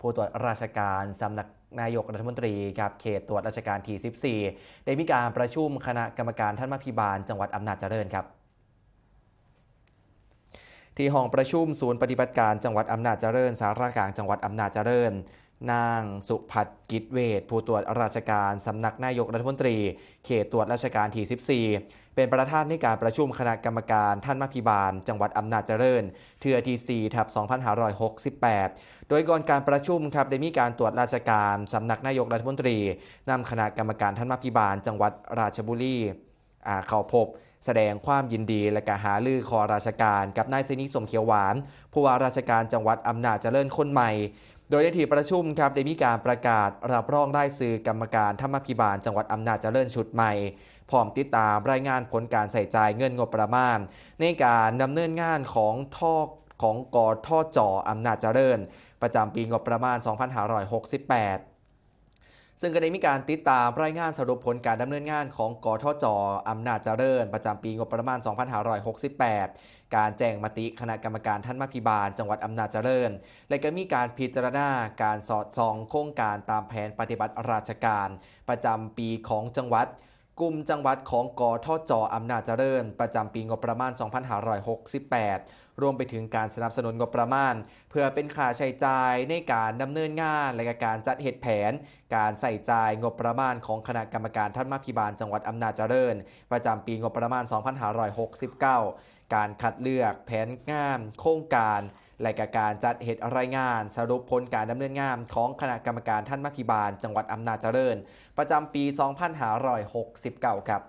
ผู้ตรวจราชการสำนักนายกรัฐมนตรีครับเขตตรวจราชการที่ 14ได้มีการประชุมคณะกรรมการท่านมัพิบาลจังหวัดอำนาจเจริญครับที่ห้องประชุมศูนย์ปฏิบัติการจังหวัดอำนาจเจริญสารกลางจังหวัดอำนาจเจริญนางสุพัฒน์กิจเวชผู้ตรวจราชการสำนักนายกรัฐมนตรีเขตตรวจราชการที่ 14เป็นประธานในการประชุมคณะกรรมการท่านมัพิบาลจังหวัดอำนาจเจริญเทือที่4/2568โดยก่อนการประชุมครับได้มีการตรวจราชการสำนักนายกรัฐมนตรีนำคณะกรรมการท่านมัพิบาลจังหวัดราชบุรีเข้าพบแสดงความยินดีและก็หารือขอราชการกับนายสินิสมเขียวหวานผู้ว่าราชการจังหวัดอำนาจเจริญคนใหม่โดยในที่ประชุมครับได้มีการประกาศรับรองรายชื่อกรรมการท่านมัพิบาลจังหวัดอำนาจเจริญชุดใหม่พร้อมติดตามรายงานผลการใส่ใจเงินงบประมาณในการดำเนินงานของกทจ.อำนาจเจริญประจำปีงบประมาณ 2568ซึ่งก็ได้มีการติดตามรายงานสรุปผลการดำเนินงานของกทจ.อำนาจเจริญประจำปีงบประมาณ 2568การแจ้งมติคณะกรรมการท่านมัพิบาลจังหวัดอำนาจเจริญและก็มีการพิจารณาการสอดส่องโครงการตามแผนปฏิบัติราชการประจำปีของจังหวัดกลุ่มจังหวัดของกทจ.อำนาจเจริญประจำปีงบประมาณ 2568รวมไปถึงการสนับสนุนงบประมาณเพื่อเป็นค่าใช้จ่ายในการดำเนินงานและการจัดเหตุแผนการใส่จ่ายงบประมาณของคณะกรรมการท่านมัพิบาลจังหวัดอำนาจเจริญประจำปีงบประมาณ 2569การคัดเลือกแผนงานโครงการและการจัดเหตุรายงานสรุปผลการดำเนินงานของคณะกรรมการท่านมัพิบาลจังหวัดอำนาจเจริญประจำปี 2569ครับ